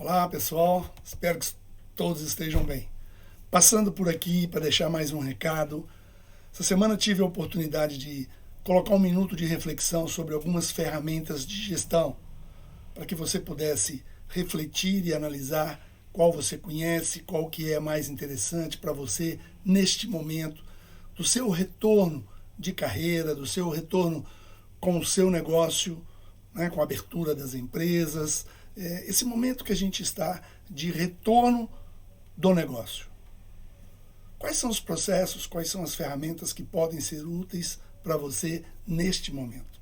Olá pessoal, espero que todos estejam bem. Passando por aqui para deixar mais um recado. Essa semana tive a oportunidade de colocar um minuto de reflexão sobre algumas ferramentas de gestão, para que você pudesse refletir e analisar qual você conhece, qual que é mais interessante para você neste momento, do seu retorno de carreira, do seu retorno com o seu negócio, né, com a abertura das empresas, esse momento que a gente está de retorno do negócio. Quais são os processos, quais são as ferramentas que podem ser úteis para você neste momento?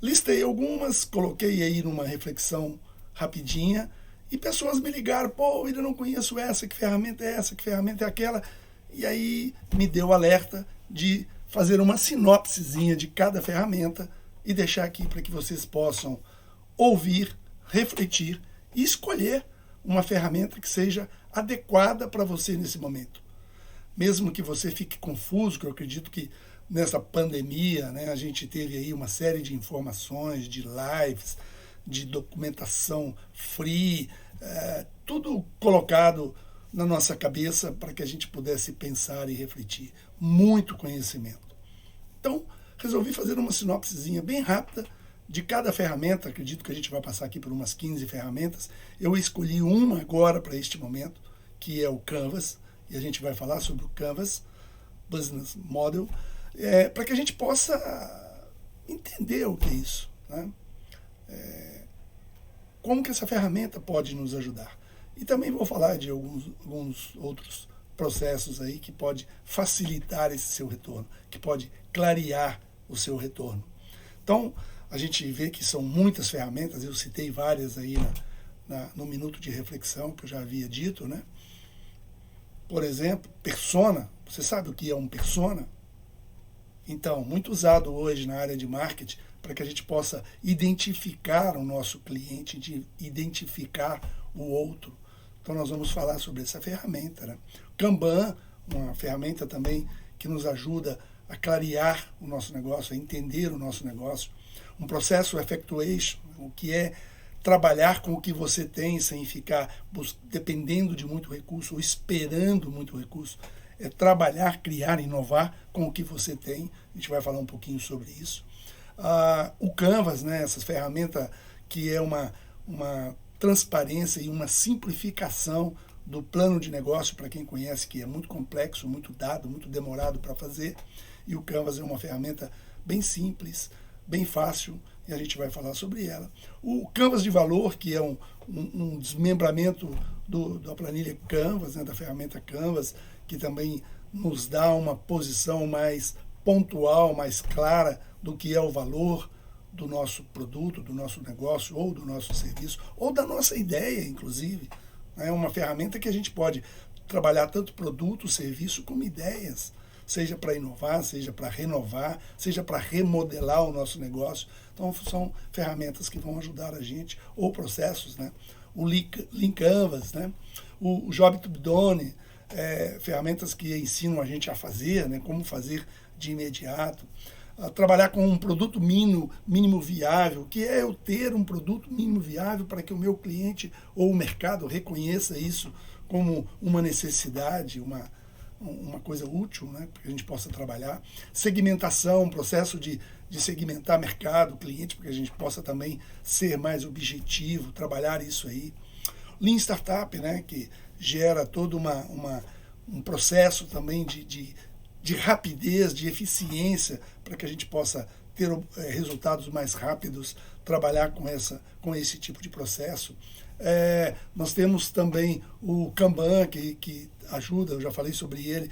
Listei algumas, coloquei aí numa reflexão rapidinha e pessoas me ligaram, pô, ainda não conheço essa, que ferramenta é essa, que ferramenta é aquela, e aí me deu alerta de fazer uma sinopsezinha de cada ferramenta e deixar aqui para que vocês possam ouvir, refletir e escolher uma ferramenta que seja adequada para você nesse momento. Mesmo que você fique confuso, que eu acredito que nessa pandemia, né, a gente teve aí uma série de informações, de lives, de documentação free, tudo colocado na nossa cabeça para que a gente pudesse pensar e refletir. Muito conhecimento. Então, resolvi fazer uma sinopsezinha bem rápida de cada ferramenta. Acredito que a gente vai passar aqui por umas 15 ferramentas. Eu escolhi uma agora para este momento, que é o Canvas, e a gente vai falar sobre o Canvas Business Model, para que a gente possa entender o que é isso, né? Como que essa ferramenta pode nos ajudar. E também vou falar de alguns outros processos aí que pode facilitar esse seu retorno, que pode clarear o seu retorno. Então, a gente vê que são muitas ferramentas, eu citei várias aí no minuto de reflexão que eu já havia dito, né? Por exemplo, persona. Você sabe o que é um persona? Então, muito usado hoje na área de marketing para que a gente possa identificar o nosso cliente, identificar o outro. Então, nós vamos falar sobre essa ferramenta, né? Kanban, uma ferramenta também que nos ajuda a clarear o nosso negócio, a entender o nosso negócio. Um processo effectuation, o que é trabalhar com o que você tem sem ficar dependendo de muito recurso ou esperando muito recurso. É trabalhar, criar, inovar com o que você tem. A gente vai falar um pouquinho sobre isso. O Canvas, né, essa ferramenta que é uma transparência e uma simplificação do plano de negócio, para quem conhece, que é muito complexo, muito dado, muito demorado para fazer. E o Canvas é uma ferramenta bem simples, bem fácil, e a gente vai falar sobre ela. O Canvas de valor, que é um desmembramento da planilha Canvas, né, da ferramenta Canvas, que também nos dá uma posição mais pontual, mais clara do que é o valor do nosso produto, do nosso negócio, ou do nosso serviço, ou da nossa ideia, inclusive. É uma ferramenta que a gente pode trabalhar tanto produto, serviço, como ideias, seja para inovar, seja para renovar, seja para remodelar o nosso negócio. Então, são ferramentas que vão ajudar a gente, ou processos, né? O Lean Canvas, né? O Job to be done, ferramentas que ensinam a gente a fazer, né? Como fazer de imediato. Trabalhar com um produto mínimo viável, que é eu ter um produto mínimo viável para que o meu cliente ou o mercado reconheça isso como uma necessidade, uma coisa útil, né, para que a gente possa trabalhar. Segmentação, processo de segmentar mercado, cliente, para que a gente possa também ser mais objetivo, trabalhar isso aí. Lean Startup, né, que gera todo um processo também de rapidez, de eficiência, para que a gente possa ter resultados mais rápidos, trabalhar com esse tipo de processo. Nós temos também o Kanban, que ajuda, eu já falei sobre ele,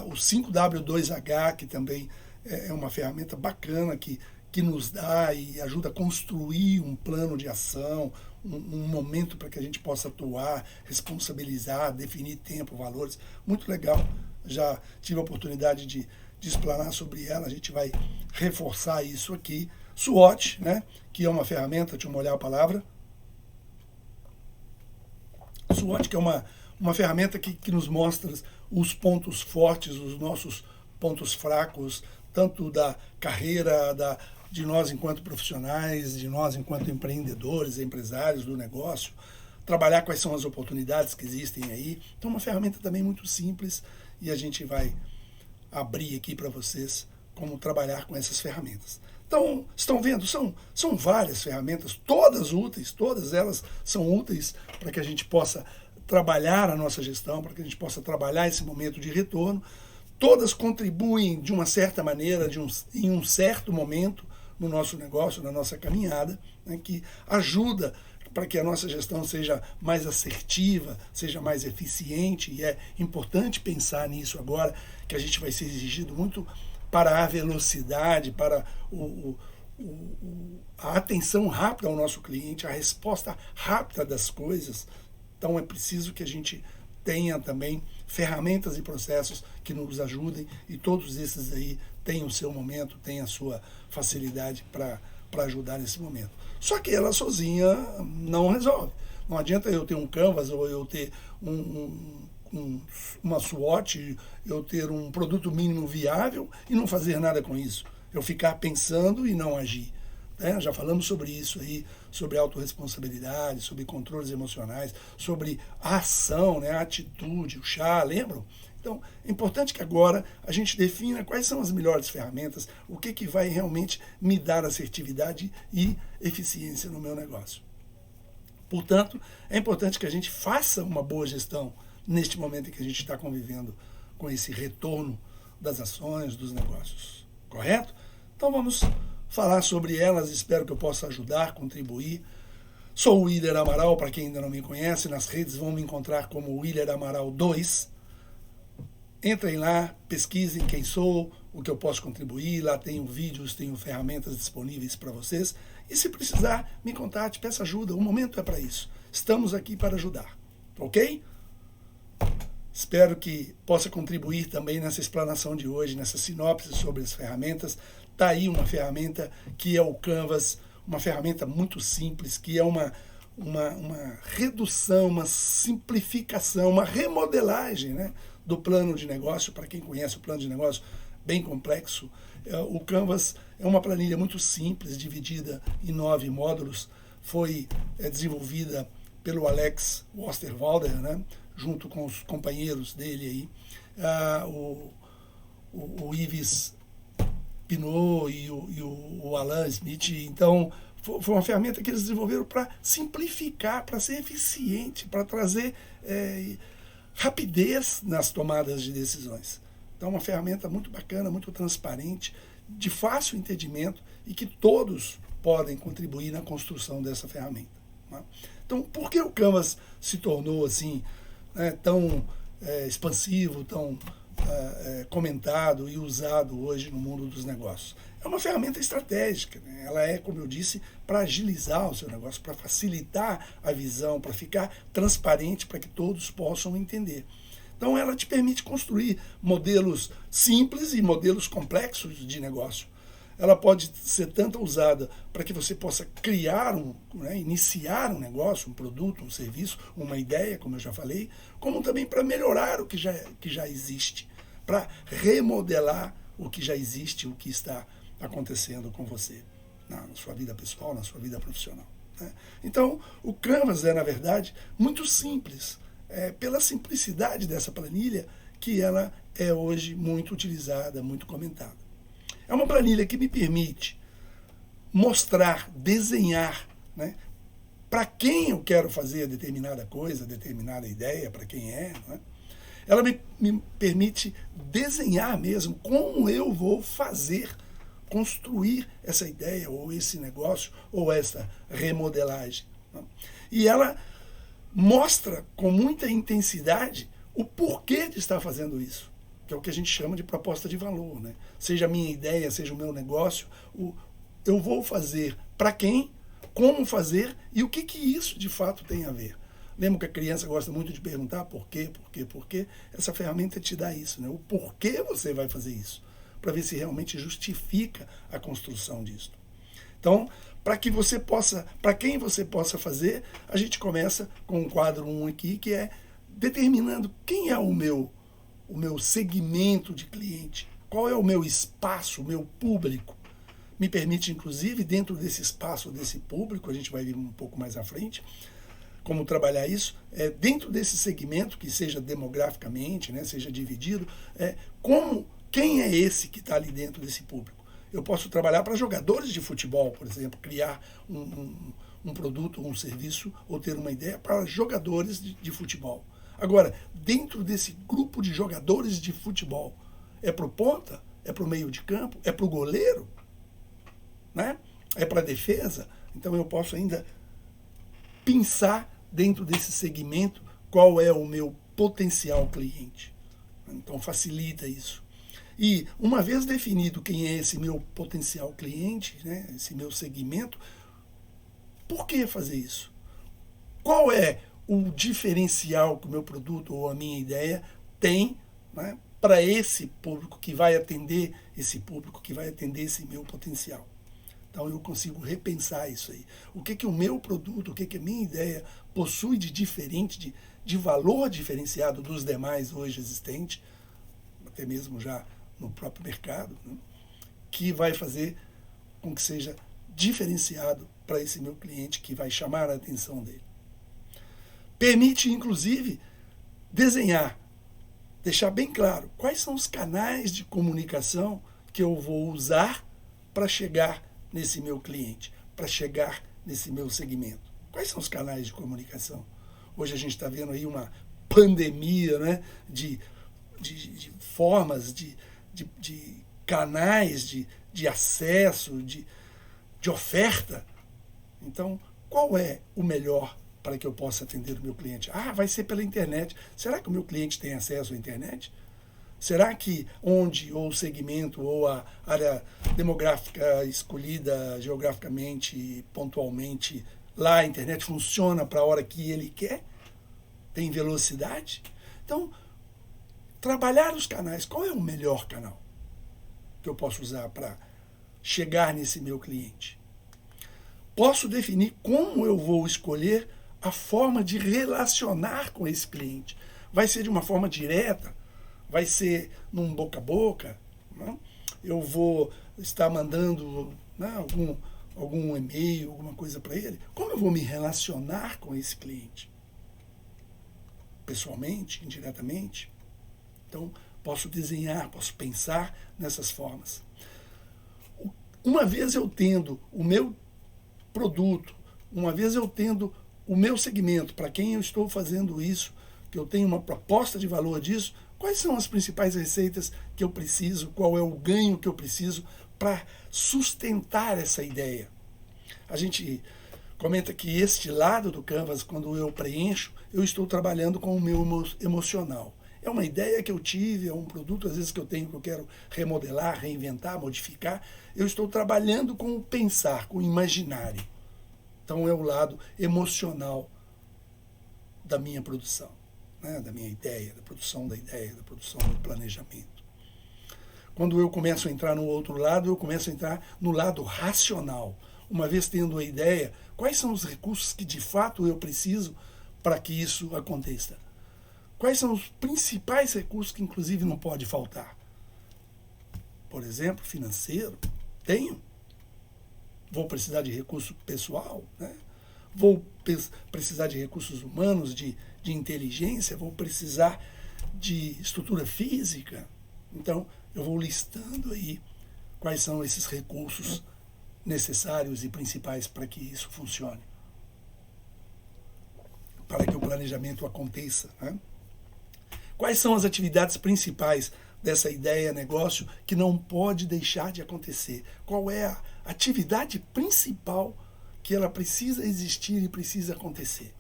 o 5W2H, que também é uma ferramenta bacana que nos dá e ajuda a construir um plano de ação, um momento para que a gente possa atuar, responsabilizar, definir tempo, valores. Muito legal. Já tive a oportunidade de explanar sobre ela, a gente vai reforçar isso aqui. SWOT, né, que é uma ferramenta, deixa eu molhar a palavra. SWOT, que é uma ferramenta que nos mostra os pontos fortes, os nossos pontos fracos, tanto da carreira, de nós enquanto profissionais, de nós enquanto empreendedores, empresários do negócio, trabalhar quais são as oportunidades que existem aí. Então, uma ferramenta também muito simples e a gente vai abrir aqui para vocês como trabalhar com essas ferramentas. Então, estão vendo? São várias ferramentas, todas úteis, todas elas são úteis para que a gente possa trabalhar a nossa gestão, para que a gente possa trabalhar esse momento de retorno. Todas contribuem de uma certa maneira, em um certo momento no nosso negócio, na nossa caminhada, né, que ajuda para que a nossa gestão seja mais assertiva, seja mais eficiente, e é importante pensar nisso agora, que a gente vai ser exigido muito para a velocidade, para a atenção rápida ao nosso cliente, a resposta rápida das coisas. Então é preciso que a gente tenha também ferramentas e processos que nos ajudem, e todos esses aí têm o seu momento, têm a sua facilidade para ajudar nesse momento. Só que ela sozinha não resolve. Não adianta eu ter um Canvas ou eu ter uma SWOT, eu ter um produto mínimo viável e não fazer nada com isso. Eu ficar pensando e não agir. Né? Já falamos sobre isso aí, sobre autorresponsabilidade, sobre controles emocionais, sobre a ação, né? A atitude, o chá, lembram? Então, é importante que agora a gente defina quais são as melhores ferramentas, o que vai realmente me dar assertividade e eficiência no meu negócio. Portanto, é importante que a gente faça uma boa gestão neste momento em que a gente está convivendo com esse retorno das ações, dos negócios. Correto? Então vamos falar sobre elas, espero que eu possa ajudar, contribuir. Sou o Willer Amaral, para quem ainda não me conhece, nas redes vão me encontrar como Willer Amaral 2. Entrem lá, pesquisem quem sou, o que eu posso contribuir, lá tenho vídeos, tenho ferramentas disponíveis para vocês. E se precisar, me contate, peça ajuda, o momento é para isso. Estamos aqui para ajudar, ok? Espero que possa contribuir também nessa explanação de hoje, nessa sinopse sobre as ferramentas. Está aí uma ferramenta que é o Canvas, uma ferramenta muito simples, que é uma redução, uma simplificação, uma remodelagem, né, do plano de negócio. Para quem conhece o plano de negócio, bem complexo. O Canvas é uma planilha muito simples, dividida em 9 módulos. Foi desenvolvida pelo Alex Osterwalder, né, junto com os companheiros dele aí, o Yves Pinot e o Alan Smith. Então, foi uma ferramenta que eles desenvolveram para simplificar, para ser eficiente, para trazer rapidez nas tomadas de decisões. Então, uma ferramenta muito bacana, muito transparente, de fácil entendimento e que todos podem contribuir na construção dessa ferramenta. Né? Então, por que o Canvas se tornou assim, tão expansivo, tão comentado e usado hoje no mundo dos negócios? É uma ferramenta estratégica, né? Ela é, como eu disse, para agilizar o seu negócio, para facilitar a visão, para ficar transparente, para que todos possam entender. Então ela te permite construir modelos simples e modelos complexos de negócio. Ela pode ser tanto usada para que você possa criar, iniciar um negócio, um produto, um serviço, uma ideia, como eu já falei, como também para melhorar o que já existe, para remodelar o que já existe, o que está acontecendo com você, na sua vida pessoal, na sua vida profissional. Né? Então, o Canvas é, na verdade, muito simples, pela simplicidade dessa planilha, que ela é hoje muito utilizada, muito comentada. É uma planilha que me permite mostrar, desenhar, né, para quem eu quero fazer determinada coisa, determinada ideia, para quem é. Né? Ela me permite desenhar mesmo como eu vou fazer, construir essa ideia, ou esse negócio, ou essa remodelagem. Né? E ela mostra com muita intensidade o porquê de estar fazendo isso, que é o que a gente chama de proposta de valor. Né? Seja a minha ideia, seja o meu negócio, eu vou fazer para quem, como fazer e o que isso de fato tem a ver. Lembra que a criança gosta muito de perguntar por quê? Essa ferramenta te dá isso, né? O porquê você vai fazer isso, para ver se realmente justifica a construção disso. Então, para quem você possa fazer, a gente começa com o quadro 1 aqui, que é determinando quem é o meu segmento de cliente, qual é o meu espaço, o meu público. Me permite, inclusive, dentro desse espaço, desse público, a gente vai ver um pouco mais à frente, como trabalhar isso, dentro desse segmento, que seja demograficamente, né, seja dividido, quem é esse que está ali dentro desse público? Eu posso trabalhar para jogadores de futebol, por exemplo, criar um produto, um serviço, ou ter uma ideia para jogadores de futebol. Agora, dentro desse grupo de jogadores de futebol, é para o ponta? É para o meio de campo? É para o goleiro? Né? É para a defesa? Então eu posso ainda pensar dentro desse segmento qual é o meu potencial cliente. Então facilita isso. E uma vez definido quem é esse meu potencial cliente, né, esse meu segmento, por que fazer isso? Qual é o diferencial que o meu produto ou a minha ideia tem, né, para esse público que vai atender esse público, que vai atender esse meu potencial? Então eu consigo repensar isso aí. O que o meu produto, o que a minha ideia possui de diferente, de valor diferenciado dos demais hoje existentes, até mesmo já no próprio mercado, né, que vai fazer com que seja diferenciado para esse meu cliente, que vai chamar a atenção dele. Permite, inclusive, desenhar, deixar bem claro quais são os canais de comunicação que eu vou usar para chegar nesse meu cliente, para chegar nesse meu segmento. Quais são os canais de comunicação? Hoje a gente está vendo aí uma pandemia, né, de formas, de canais de acesso, de oferta. Então, qual é o melhor para que eu possa atender o meu cliente? Vai ser pela internet. Será que o meu cliente tem acesso à internet? Será que onde, ou o segmento, ou a área demográfica escolhida geograficamente, pontualmente, lá a internet funciona para a hora que ele quer? Tem velocidade? Então, trabalhar os canais. Qual é o melhor canal que eu posso usar para chegar nesse meu cliente? Posso definir como eu vou escolher a forma de relacionar com esse cliente. Vai ser de uma forma direta? Vai ser num boca a boca? Né? Eu vou estar mandando, né, algum e-mail, alguma coisa para ele? Como eu vou me relacionar com esse cliente? Pessoalmente, indiretamente? Então, posso desenhar, posso pensar nessas formas. Uma vez eu tendo o meu produto, uma vez eu tendo o meu segmento, para quem eu estou fazendo isso, que eu tenho uma proposta de valor disso, quais são as principais receitas que eu preciso, qual é o ganho que eu preciso para sustentar essa ideia? A gente comenta que este lado do Canvas, quando eu preencho, eu estou trabalhando com o meu emocional. É uma ideia que eu tive, é um produto, às vezes, que eu tenho, que eu quero remodelar, reinventar, modificar. Eu estou trabalhando com o pensar, com o imaginário. Então, é o lado emocional da minha produção, né? Da minha ideia, da produção do planejamento. Quando eu começo a entrar no outro lado, eu começo a entrar no lado racional. Uma vez tendo a ideia, quais são os recursos que, de fato, eu preciso para que isso aconteça? Quais são os principais recursos que, inclusive, não pode faltar? Por exemplo, financeiro. Tenho. Vou precisar de recurso pessoal, né? Vou precisar de recursos humanos, de inteligência, vou precisar de estrutura física. Então, eu vou listando aí quais são esses recursos necessários e principais para que isso funcione, para que o planejamento aconteça, né? Quais são as atividades principais dessa ideia, negócio, que não pode deixar de acontecer? Qual é a atividade principal que ela precisa existir e precisa acontecer?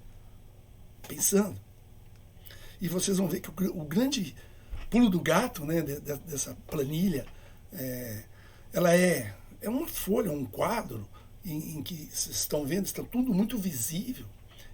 Pensando. E vocês vão ver que o grande pulo do gato, né, dessa planilha, ela é uma folha, um quadro, em que vocês estão vendo, está tudo muito visível.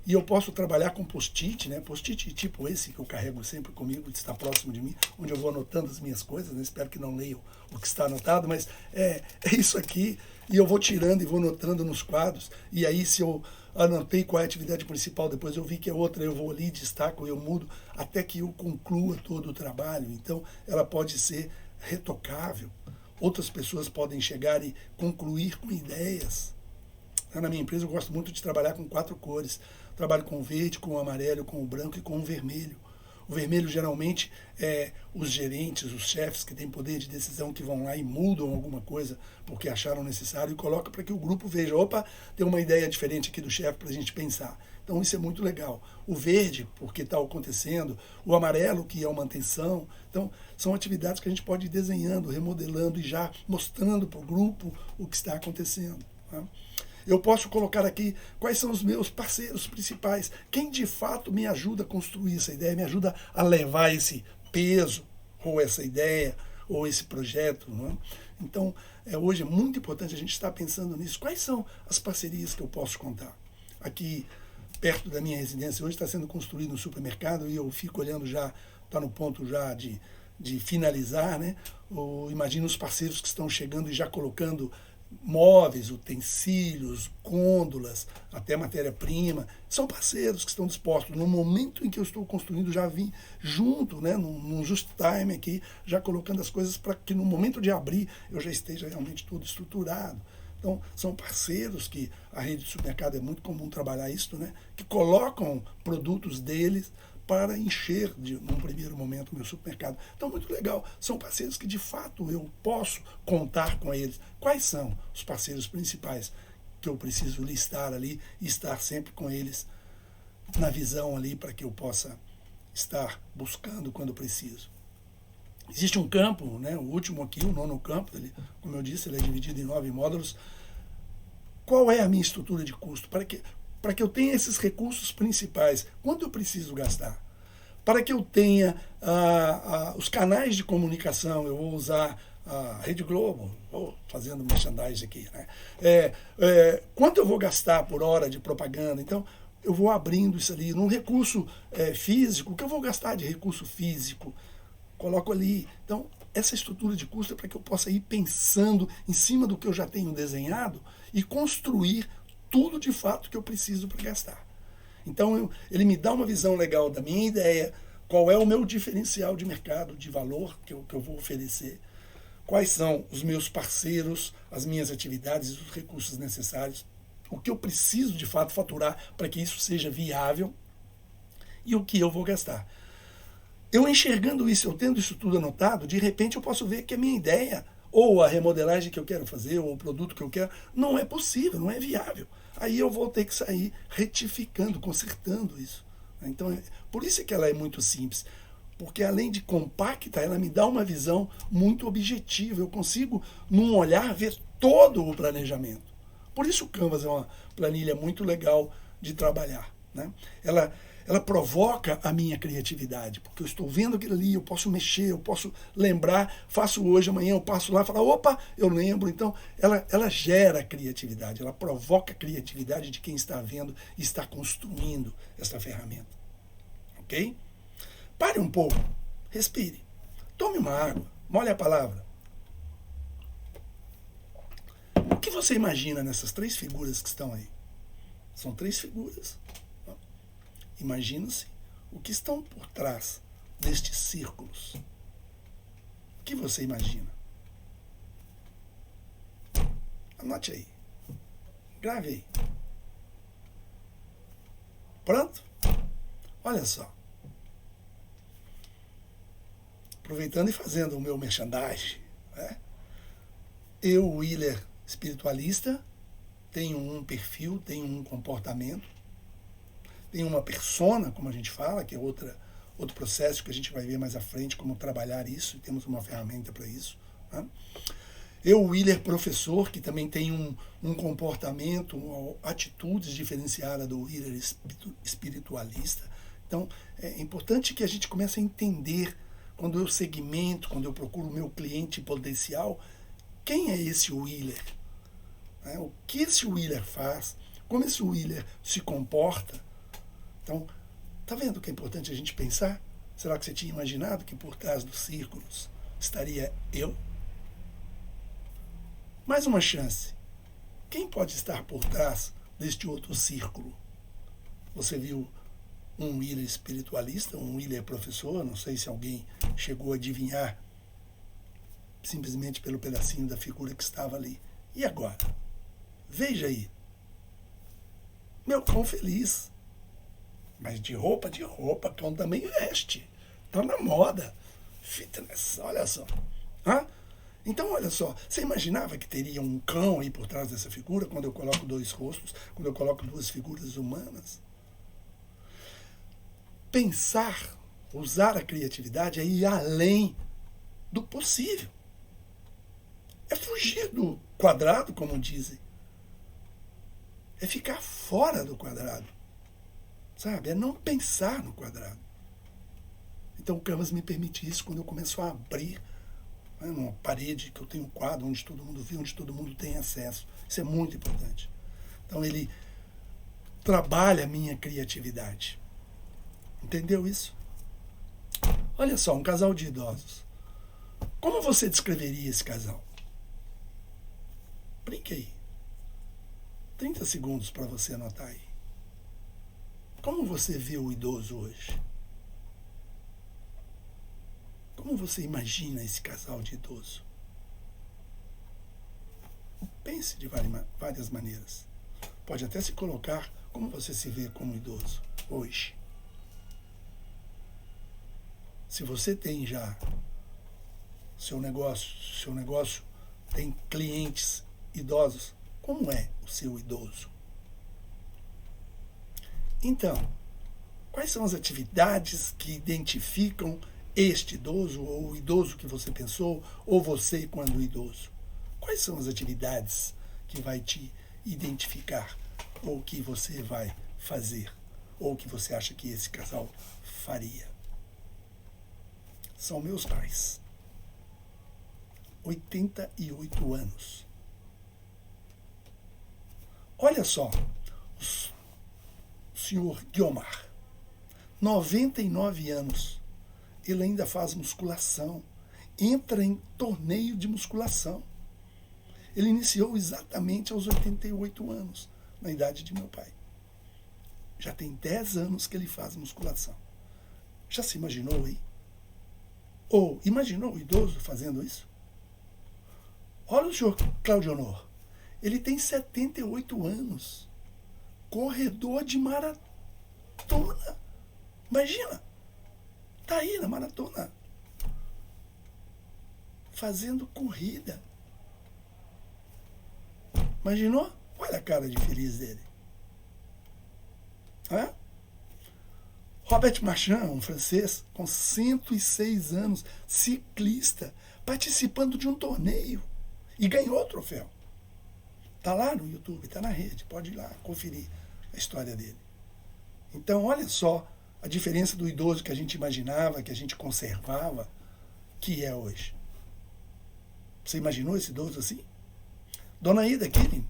E eu posso trabalhar com post-it, né? Post-it tipo esse que eu carrego sempre comigo, que está próximo de mim, onde eu vou anotando as minhas coisas, né? Espero que não leiam o que está anotado, mas é isso aqui, e eu vou tirando e vou anotando nos quadros, e aí se eu anotei qual é a atividade principal, depois eu vi que é outra, eu vou ali, destaco, eu mudo, até que eu conclua todo o trabalho. Então, ela pode ser retocável. Outras pessoas podem chegar e concluir com ideias. Na minha empresa eu gosto muito de trabalhar com 4 cores. trabalho com o verde, com o amarelo, com o branco e com o vermelho. O vermelho geralmente é os gerentes, os chefes que têm poder de decisão que vão lá e mudam alguma coisa porque acharam necessário e colocam para que o grupo veja, opa, tem uma ideia diferente aqui do chefe para a gente pensar. Então isso é muito legal. O verde, porque está acontecendo, o amarelo, que é uma manutenção. Então são atividades que a gente pode ir desenhando, remodelando e já mostrando para o grupo o que está acontecendo. Tá? Eu posso colocar aqui quais são os meus parceiros principais, quem de fato me ajuda a construir essa ideia, me ajuda a levar esse peso, ou essa ideia, ou esse projeto. Não é? Então, hoje é muito importante a gente estar pensando nisso. Quais são as parcerias que eu posso contar? Aqui, perto da minha residência, hoje está sendo construído um supermercado e eu fico olhando já, está no ponto já de finalizar, né? Imagina os parceiros que estão chegando e já colocando móveis, utensílios, gôndolas, até matéria-prima, são parceiros que estão dispostos. No momento em que eu estou construindo, já vim junto, né, num just time aqui, já colocando as coisas para que no momento de abrir eu já esteja realmente tudo estruturado. Então, são parceiros que a rede de supermercado é muito comum trabalhar isso, né, que colocam produtos deles para encher, num primeiro momento, o meu supermercado. Então, muito legal. São parceiros que, de fato, eu posso contar com eles. Quais são os parceiros principais que eu preciso listar ali e estar sempre com eles na visão ali para que eu possa estar buscando quando preciso? Existe um campo, né, o último aqui, o nono campo, ele, como eu disse, ele é dividido em 9 módulos. Qual é a minha estrutura de custo? Para que eu tenha esses recursos principais, quanto eu preciso gastar? Para que eu tenha os canais de comunicação, eu vou usar a Rede Globo, estou fazendo merchandising aqui, né? Quanto eu vou gastar por hora de propaganda? Então, eu vou abrindo isso ali. Num recurso físico, o que eu vou gastar de recurso físico? Coloco ali. Então, essa estrutura de custo é para que eu possa ir pensando em cima do que eu já tenho desenhado e construir tudo de fato que eu preciso para gastar. Então, ele me dá uma visão legal da minha ideia, qual é o meu diferencial de mercado, de valor que eu vou oferecer, quais são os meus parceiros, as minhas atividades e os recursos necessários, o que eu preciso de fato faturar para que isso seja viável e o que eu vou gastar. Eu enxergando isso, eu tendo isso tudo anotado, de repente eu posso ver que a minha ideia, ou a remodelagem que eu quero fazer, ou o produto que eu quero, não é possível, não é viável. Aí eu vou ter que sair retificando, consertando isso. Então, por isso é que ela é muito simples. Porque além de compacta, ela me dá uma visão muito objetiva. Eu consigo, num olhar, ver todo o planejamento. Por isso o Canvas é uma planilha muito legal de trabalhar. Né? Ela provoca a minha criatividade, porque eu estou vendo aquilo ali, eu posso mexer, eu posso lembrar, faço hoje, amanhã eu passo lá e falo, opa, eu lembro. Então, ela gera criatividade, ela provoca a criatividade de quem está vendo e está construindo essa ferramenta. Ok? Pare um pouco, respire, tome uma água, molhe a palavra. O que você imagina nessas 3 figuras que estão aí? São 3 figuras. Imagina-se o que estão por trás destes círculos. O que você imagina? Anote aí. Grave aí. Pronto? Olha só. Aproveitando e fazendo o meu merchandising, né? Eu, Willer, espiritualista, tenho um perfil, tenho um comportamento, tem uma persona, como a gente fala, que é outro processo que a gente vai ver mais à frente, como trabalhar isso, e temos uma ferramenta para isso. Né? Eu, Willer, professor, que também tem um comportamento, atitudes diferenciadas do Willer espiritualista. Então, é importante que a gente comece a entender, quando eu segmento, quando eu procuro o meu cliente potencial, quem é esse Willer? Né? O que esse Willer faz? Como esse Willer se comporta? Então, tá vendo que é importante a gente pensar? Será que você tinha imaginado que por trás dos círculos estaria eu? Mais uma chance. Quem pode estar por trás deste outro círculo? Você viu um Willer espiritualista, um Willer professor? Não sei se alguém chegou a adivinhar simplesmente pelo pedacinho da figura que estava ali. E agora? Veja aí. Meu, quão feliz. Mas de roupa, cão também veste. Tá na moda. Fitness, olha só. Hã? Então, olha só, você imaginava que teria um cão aí por trás dessa figura, quando eu coloco dois rostos, quando eu coloco duas figuras humanas? Pensar, usar a criatividade é ir além do possível. É fugir do quadrado, como dizem. É ficar fora do quadrado. Sabe? É não pensar no quadrado. Então o Canvas me permite isso quando eu começo a abrir, né, numa parede que eu tenho um quadro onde todo mundo vê, onde todo mundo tem acesso. Isso é muito importante. Então ele trabalha a minha criatividade. Entendeu isso? Olha só, um casal de idosos. Como você descreveria esse casal? Brinque aí. 30 segundos para você anotar aí. Como você vê o idoso hoje? Como você imagina esse casal de idoso? Pense de várias maneiras. Pode até se colocar como você se vê como idoso hoje. Se você tem já seu negócio tem clientes idosos, como é o seu idoso? Então, quais são as atividades que identificam este idoso, ou o idoso que você pensou, ou você quando idoso? Quais são as atividades que vai te identificar, ou que você vai fazer, ou que você acha que esse casal faria? São meus pais. 88 anos. Olha só, o senhor Guiomar, 99 anos, ele ainda faz musculação, entra em torneio de musculação. Ele iniciou exatamente aos 88 anos, na idade de meu pai. Já tem 10 anos que ele faz musculação. Já se imaginou aí? Ou imaginou o idoso fazendo isso? Olha o senhor Claudio Honor. Ele tem 78 anos. Corredor de maratona. Imagina. Está aí na maratona. Fazendo corrida. Imaginou? Olha a cara de feliz dele. Hã? Robert Marchand, um francês, com 106 anos, ciclista, participando de um torneio e ganhou o troféu. Está lá no YouTube, está na rede, pode ir lá conferir a história dele. Então, olha só a diferença do idoso que a gente imaginava, que a gente conservava, que é hoje. Você imaginou esse idoso assim? Dona Ida Killing,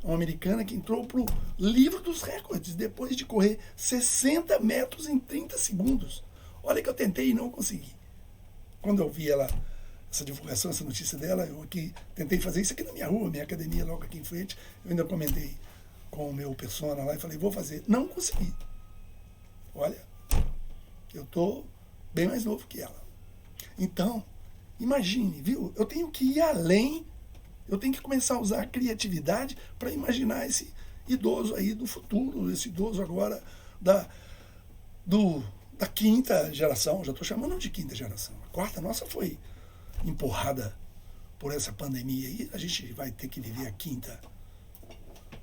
uma americana que entrou para o livro dos recordes depois de correr 60 metros em 30 segundos. Olha que eu tentei e não consegui. Quando eu vi essa divulgação, essa notícia dela, eu aqui tentei fazer isso aqui na minha rua, minha academia logo aqui em frente. Eu ainda comentei com o meu persona lá e falei, vou fazer. Não consegui. Olha, eu estou bem mais novo que ela. Então, imagine, viu? Eu tenho que ir além. Eu tenho que começar a usar a criatividade para imaginar esse idoso aí do futuro, esse idoso agora da quinta geração. Já estou chamando de quinta geração. A quarta nossa foi empurrada por essa pandemia aí. A gente vai ter que viver a quinta.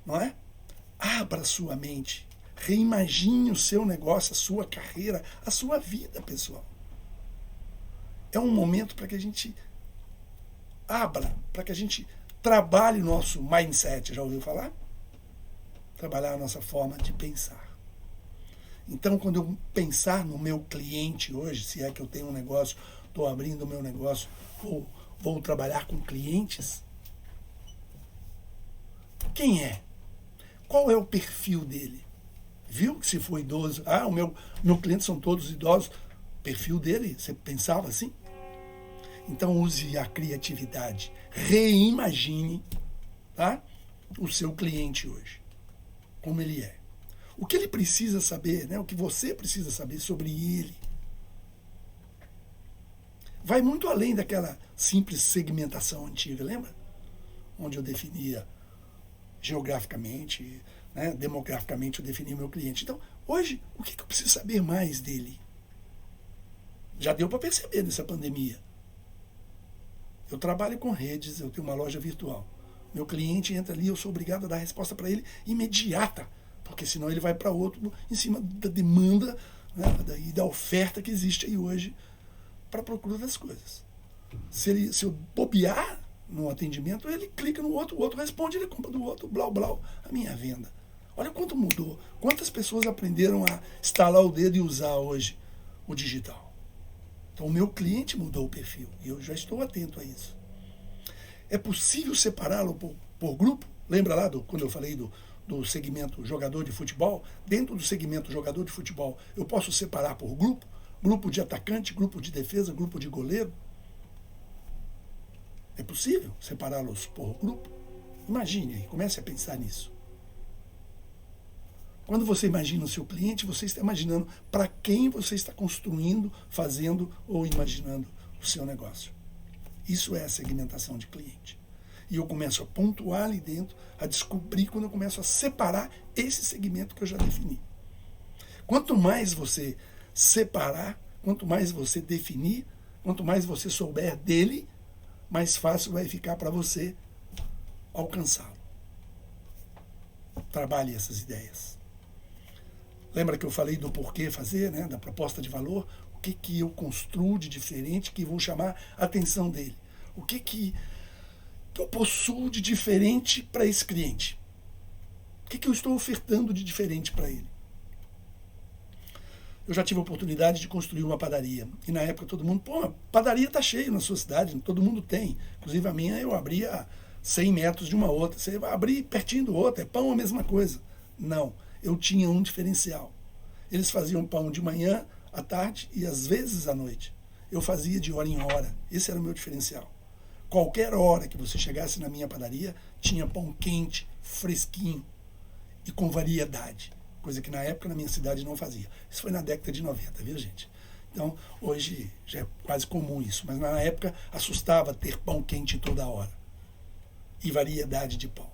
Não é? Abra sua mente. Reimagine o seu negócio, a sua carreira, a sua vida, pessoal. É um momento para que a gente abra, para que a gente trabalhe o nosso mindset. Já ouviu falar? Trabalhar a nossa forma de pensar. Então, quando eu pensar no meu cliente hoje, se é que eu tenho um negócio, estou abrindo o meu negócio, ou vou trabalhar com clientes, quem é? Qual é o perfil dele? Viu que se for idoso, o meu cliente são todos idosos, perfil dele, você pensava assim? Então use a criatividade, reimagine, tá? O seu cliente hoje, como ele é. O que ele precisa saber, né? O que você precisa saber sobre ele. Vai muito além daquela simples segmentação antiga, lembra? Onde eu definia geograficamente, né? Demograficamente eu definia o meu cliente. Então, Hoje, o que eu preciso saber mais dele? Já deu para perceber nessa pandemia. Eu trabalho com redes, eu tenho uma loja virtual. Meu cliente entra ali, eu sou obrigado a dar a resposta para ele imediata, porque senão ele vai para outro em cima da demanda, né, e da oferta que existe aí hoje para a procura das coisas. Se eu bobear no atendimento, ele clica no outro, o outro responde, ele compra do outro, blau, blau, a minha venda. Olha quanto mudou. Quantas pessoas aprenderam a estalar o dedo e usar hoje o digital. Então o meu cliente mudou o perfil e eu já estou atento a isso. É possível separá-lo por grupo? Lembra lá quando eu falei do segmento jogador de futebol? Dentro do segmento jogador de futebol, eu posso separar por grupo? Grupo de atacante, grupo de defesa, grupo de goleiro? É possível separá-los por grupo? Imagine aí, comece a pensar nisso. Quando você imagina o seu cliente, você está imaginando para quem você está construindo, fazendo ou imaginando o seu negócio. Isso é a segmentação de cliente. E eu começo a pontuar ali dentro, a descobrir quando eu começo a separar esse segmento que eu já defini. Quanto mais você separar, quanto mais você definir, quanto mais você souber dele, mais fácil vai ficar para você alcançá-lo. Trabalhe essas ideias. Lembra que eu falei do porquê fazer, né? Da proposta de valor? O que eu construo de diferente que vou chamar a atenção dele? O que eu possuo de diferente para esse cliente? O que eu estou ofertando de diferente para ele? Eu já tive a oportunidade de construir uma padaria. E na época todo mundo, pô, a padaria está cheia na sua cidade, todo mundo tem. Inclusive a minha eu abri a 100 metros de uma outra. Você vai abrir pertinho do outro, é pão a mesma coisa. Não, eu tinha um diferencial. Eles faziam pão de manhã, à tarde e às vezes à noite. Eu fazia de hora em hora. Esse era o meu diferencial. Qualquer hora que você chegasse na minha padaria, tinha pão quente, fresquinho e com variedade. Coisa que na época na minha cidade não fazia. Isso foi na década de 90, viu, gente? Então, hoje já é quase comum isso. Mas na época assustava ter pão quente toda hora. E variedade de pão.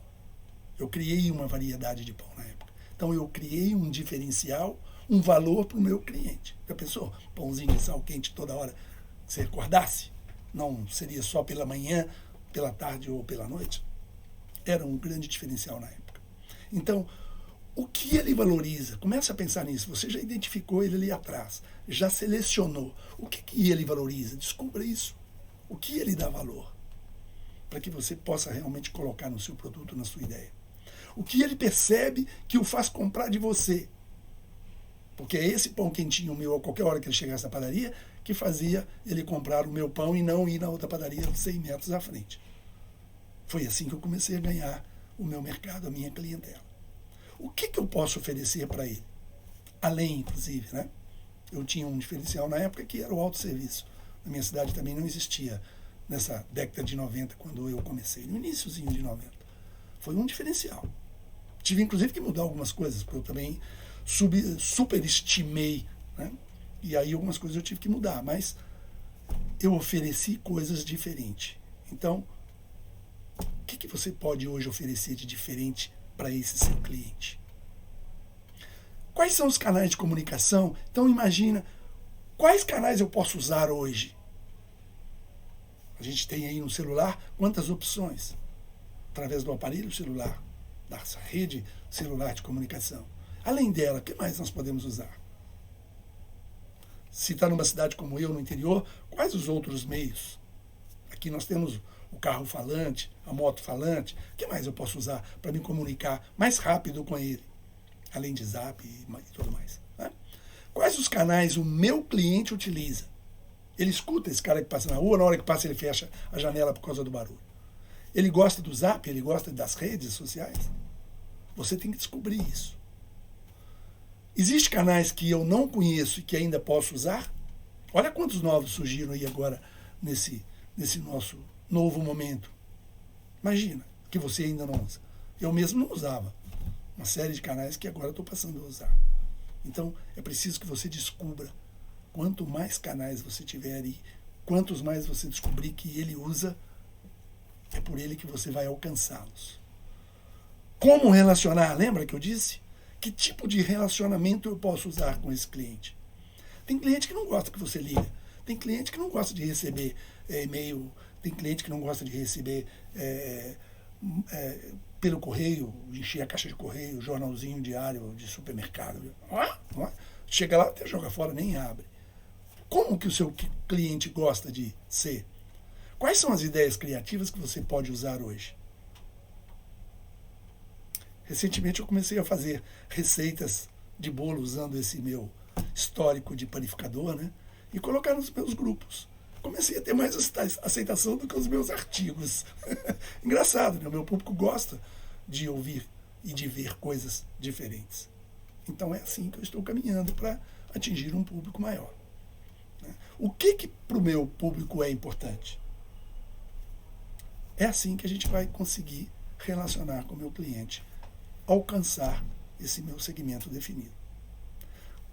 Eu criei uma variedade de pão na época. Então eu criei um diferencial, um valor para o meu cliente. Já pensou? Pãozinho de sal quente toda hora. Você acordasse? Não seria só pela manhã, pela tarde ou pela noite? Era um grande diferencial na época. Então, o que ele valoriza? Comece a pensar nisso. Você já identificou ele ali atrás. Já selecionou. O que ele valoriza? Descubra isso. O que ele dá valor? Para que você possa realmente colocar no seu produto, na sua ideia. O que ele percebe que o faz comprar de você? Porque é esse pão quentinho meu, a qualquer hora que ele chegasse na padaria, que fazia ele comprar o meu pão e não ir na outra padaria 100 metros à frente. Foi assim que eu comecei a ganhar o meu mercado, a minha clientela. O que eu posso oferecer para ele? Além, inclusive, né? Eu tinha um diferencial na época que era o autosserviço. Na minha cidade também não existia nessa década de 90, quando eu comecei, no iníciozinho de 90. Foi um diferencial. Tive, inclusive, que mudar algumas coisas, porque eu também superestimei, né? E aí algumas coisas eu tive que mudar, mas eu ofereci coisas diferentes. Então, o que você pode hoje oferecer de diferente para esse seu cliente? Quais são os canais de comunicação? Então imagina, quais canais eu posso usar hoje? A gente tem aí no celular quantas opções? Através do aparelho celular, da rede celular de comunicação. Além dela, o que mais nós podemos usar? Se está numa cidade como eu, no interior, quais os outros meios? Aqui nós temos o carro falante, a moto falante. O que mais eu posso usar para me comunicar mais rápido com ele? Além de Zap e tudo mais. Né? Quais os canais o meu cliente utiliza? Ele escuta esse cara que passa na rua, na hora que passa ele fecha a janela por causa do barulho. Ele gosta do Zap, ele gosta das redes sociais. Você tem que descobrir isso. Existem canais que eu não conheço e que ainda posso usar? Olha quantos novos surgiram aí agora nesse nosso novo momento. Imagina, que você ainda não usa. Eu mesmo não usava. Uma série de canais que agora estou passando a usar. Então, é preciso que você descubra. Quanto mais canais você tiver aí, quantos mais você descobrir que ele usa, é por ele que você vai alcançá-los. Como relacionar? Lembra que eu disse? Que tipo de relacionamento eu posso usar com esse cliente? Tem cliente que não gosta que você liga. Tem cliente que não gosta de receber e-mail. Tem cliente que não gosta de receber pelo correio, encher a caixa de correio, jornalzinho diário de supermercado. Chega lá, até joga fora, nem abre. Como que o seu cliente gosta de ser? Quais são as ideias criativas que você pode usar hoje? Recentemente eu comecei a fazer receitas de bolo usando esse meu histórico de panificador, né? E colocar nos meus grupos. Comecei a ter mais aceitação do que os meus artigos. Engraçado, né? O meu público gosta de ouvir e de ver coisas diferentes. Então é assim que eu estou caminhando para atingir um público maior. O que para o meu público é importante? É assim que a gente vai conseguir relacionar com o meu cliente, alcançar esse meu segmento definido.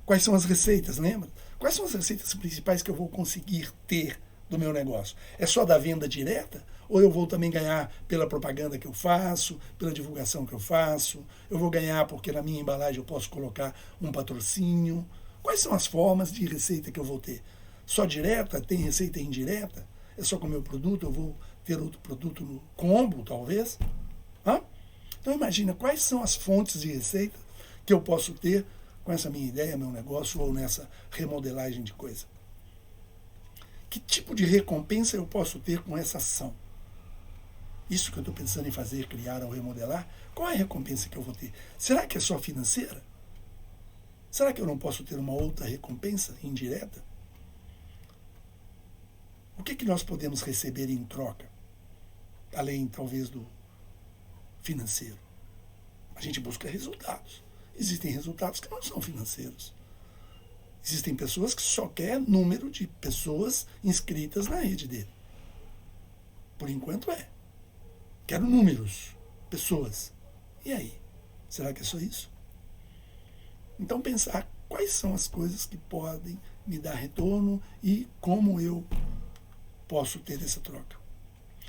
Quais são as receitas, lembra? Quais são as receitas principais que eu vou conseguir ter do meu negócio? É só da venda direta? Ou eu vou também ganhar pela propaganda que eu faço, pela divulgação que eu faço? Eu vou ganhar porque na minha embalagem eu posso colocar um patrocínio? Quais são as formas de receita que eu vou ter? Só direta? Tem receita indireta? É só com o meu produto? Eu vou ter outro produto no combo, talvez? Então imagina quais são as fontes de receita que eu posso ter com essa minha ideia, meu negócio, ou nessa remodelagem de coisa. Que tipo de recompensa eu posso ter com essa ação? Isso que eu estou pensando em fazer, criar ou remodelar, qual é a recompensa que eu vou ter? Será que é só financeira? Será que eu não posso ter uma outra recompensa indireta? O que nós podemos receber em troca? Além, talvez, do financeiro. A gente busca resultados. Existem resultados que não são financeiros. Existem pessoas que só querem número de pessoas inscritas na rede dele. Por enquanto é. Quero números, pessoas. E aí? Será que é só isso? Então pensar quais são as coisas que podem me dar retorno e como eu posso ter essa troca.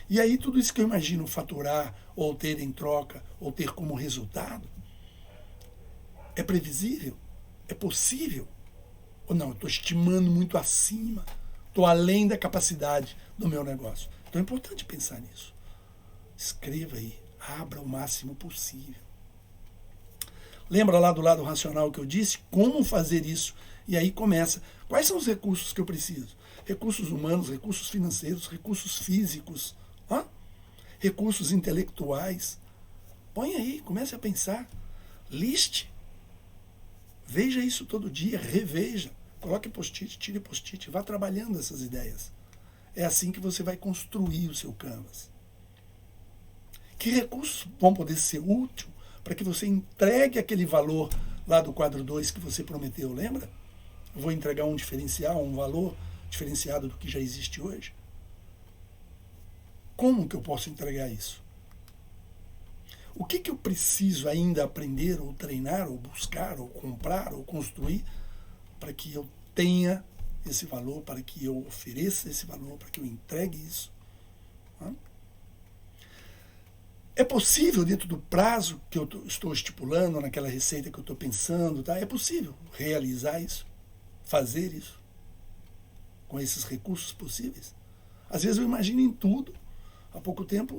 E aí tudo isso que eu imagino faturar, ou ter em troca, ou ter como resultado, é previsível? É possível? Ou não, eu estou estimando muito acima, estou além da capacidade do meu negócio. Então é importante pensar nisso. Escreva aí, abra o máximo possível. Lembra lá do lado racional que eu disse? Como fazer isso? E aí começa. Quais são os recursos que eu preciso? Recursos humanos, recursos financeiros, recursos físicos, recursos intelectuais. Põe aí, comece a pensar. Liste. Veja isso todo dia, reveja. Coloque post-it, tire post-it, vá trabalhando essas ideias. É assim que você vai construir o seu canvas. Que recursos vão poder ser úteis para que você entregue aquele valor lá do quadro 2 que você prometeu, lembra? Eu vou entregar um diferencial, um valor diferenciado do que já existe hoje. Como que eu posso entregar isso? O que eu preciso ainda aprender, ou treinar, ou buscar, ou comprar, ou construir para que eu tenha esse valor, para que eu ofereça esse valor, para que eu entregue isso? É possível, dentro do prazo que eu estou estipulando, naquela receita que eu estou pensando, tá? É possível realizar isso, fazer isso, com esses recursos possíveis? Às vezes eu imagino em tudo. Há pouco tempo,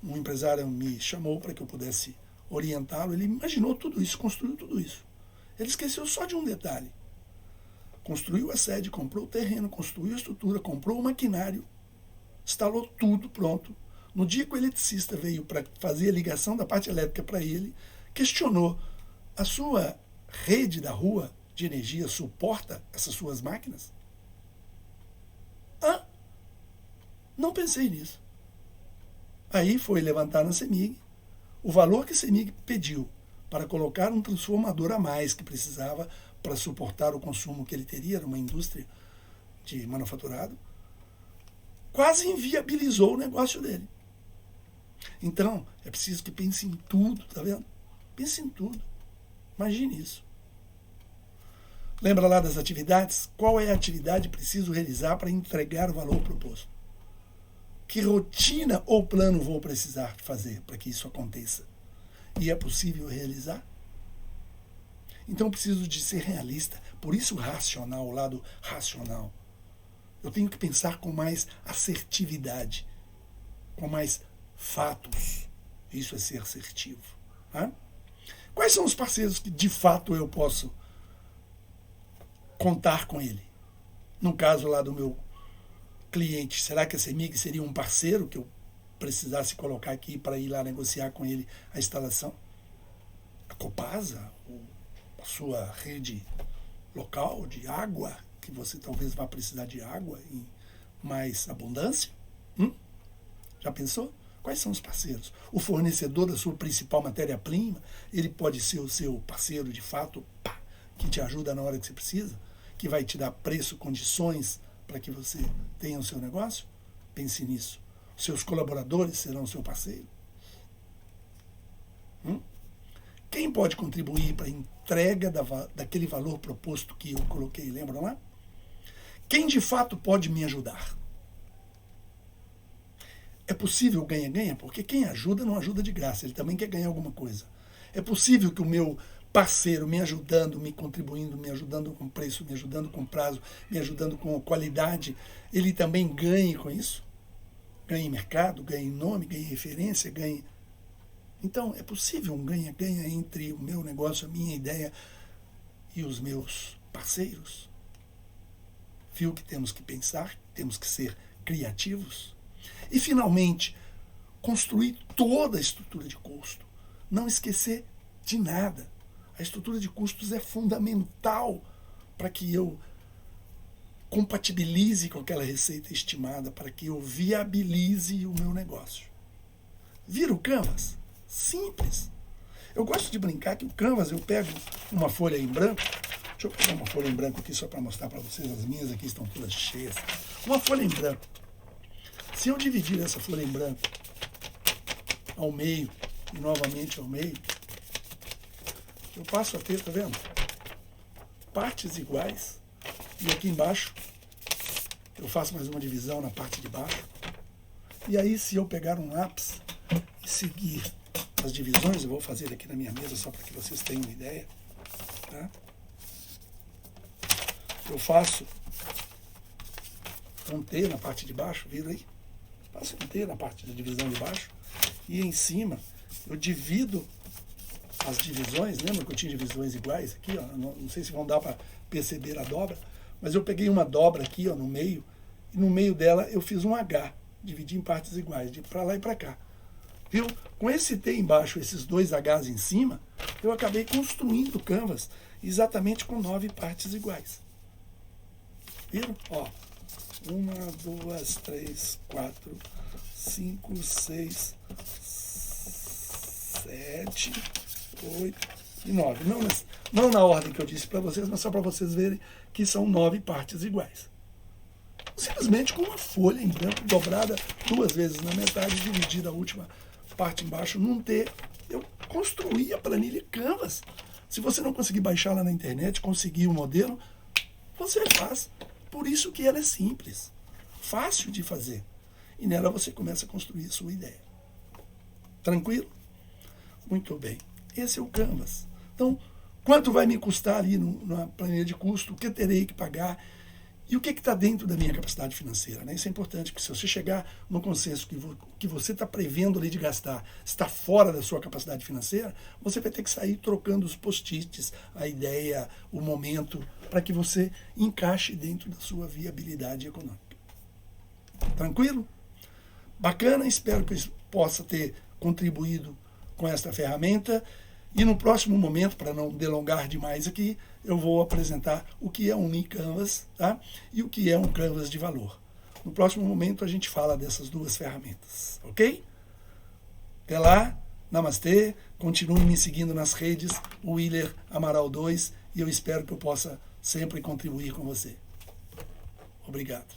um empresário me chamou para que eu pudesse orientá-lo. Ele imaginou tudo isso, construiu tudo isso. Ele esqueceu só de um detalhe. Construiu a sede, comprou o terreno, construiu a estrutura, comprou o maquinário, instalou tudo pronto. No dia que o eletricista veio para fazer a ligação da parte elétrica para ele, questionou: a sua rede da rua de energia suporta essas suas máquinas? Não pensei nisso. Aí foi levantar na CEMIG o valor que a CEMIG pediu para colocar um transformador a mais que precisava para suportar o consumo que ele teria, era uma indústria de manufaturado, quase inviabilizou o negócio dele. Então, é preciso que pense em tudo, tá vendo? Pense em tudo. Imagine isso. Lembra lá das atividades? Qual é a atividade que preciso realizar para entregar o valor proposto? Que rotina ou plano vou precisar fazer para que isso aconteça? E é possível realizar? Então eu preciso de ser realista. Por isso racional, o lado racional. Eu tenho que pensar com mais assertividade, com mais fatos. Isso é ser assertivo. Tá? Quais são os parceiros que de fato eu posso contar com ele? No caso lá do meu cliente, será que a CEMIG seria um parceiro que eu precisasse colocar aqui para ir lá negociar com ele a instalação? A Copasa, a sua rede local de água, que você talvez vá precisar de água em mais abundância? Já pensou? Quais são os parceiros? O fornecedor da sua principal matéria-prima, ele pode ser o seu parceiro de fato, que te ajuda na hora que você precisa, que vai te dar preço, condições para que você tenha o seu negócio? Pense nisso. Seus colaboradores serão seu parceiro? Quem pode contribuir para a entrega daquele valor proposto que eu coloquei? Lembram lá? Quem de fato pode me ajudar? É possível ganha-ganha? Porque quem ajuda não ajuda de graça, ele também quer ganhar alguma coisa. É possível que o meu parceiro me ajudando, me contribuindo, me ajudando com preço, me ajudando com prazo, me ajudando com qualidade, ele também ganhe com isso? Ganhe mercado, ganhe nome, ganhe referência, ganhe... Então, é possível um ganha-ganha entre o meu negócio, a minha ideia e os meus parceiros? Viu que temos que pensar, temos que ser criativos? E, finalmente, construir toda a estrutura de custo. Não esquecer de nada. A estrutura de custos é fundamental para que eu compatibilize com aquela receita estimada, para que eu viabilize o meu negócio. Vira o Canvas? Simples. Eu gosto de brincar que o Canvas, eu pego uma folha em branco. Deixa eu pegar uma folha em branco aqui só para mostrar para vocês. As minhas aqui estão todas cheias. Uma folha em branco. Se eu dividir essa folha em branco ao meio e novamente ao meio, eu passo a ter, tá vendo? Partes iguais. E aqui embaixo eu faço mais uma divisão na parte de baixo. E aí, se eu pegar um lápis e seguir as divisões, eu vou fazer aqui na minha mesa só para que vocês tenham uma ideia. Tá? Eu faço um T na parte de baixo, vira aí. Faço um T na parte da divisão de baixo. E em cima eu divido as divisões. Lembra que eu tinha divisões iguais aqui? Ó, não sei se vão dar para perceber a dobra, mas eu peguei uma dobra aqui, ó, no meio, e no meio dela eu fiz um H, dividi em partes iguais, de para lá e para cá. Viu? Com esse T embaixo, esses dois Hs em cima, eu acabei construindo o Canvas exatamente com 9 partes iguais. Viram? Ó, 1, 2, 3, 4, 5, 6, 7, 8 e 9. Não na ordem que eu disse para vocês, mas só para vocês verem que são 9 partes iguais. Simplesmente com uma folha em branco dobrada 2 vezes na metade, dividida a última parte embaixo num T, eu construí a planilha Canvas. Se você não conseguir baixar lá na internet, conseguir o modelo, você faz. Por isso que ela é simples, fácil de fazer. E nela você começa a construir a sua ideia. Tranquilo? Muito bem. Esse é o Canvas. Então, quanto vai me custar ali na planilha de custo? O que eu terei que pagar? E o que está dentro da minha capacidade financeira? Né? Isso é importante, porque se você chegar no consenso que você está prevendo ali de gastar está fora da sua capacidade financeira, você vai ter que sair trocando os post-its, a ideia, o momento, para que você encaixe dentro da sua viabilidade econômica. Tranquilo? Bacana, espero que eu possa ter contribuído com esta ferramenta. E no próximo momento, para não delongar demais aqui, eu vou apresentar o que é um e-Canvas, tá? E o que é um Canvas de valor. No próximo momento a gente fala dessas duas ferramentas, ok? Até lá, namastê, continue me seguindo nas redes, o Willer Amaral 2, e eu espero que eu possa sempre contribuir com você. Obrigado.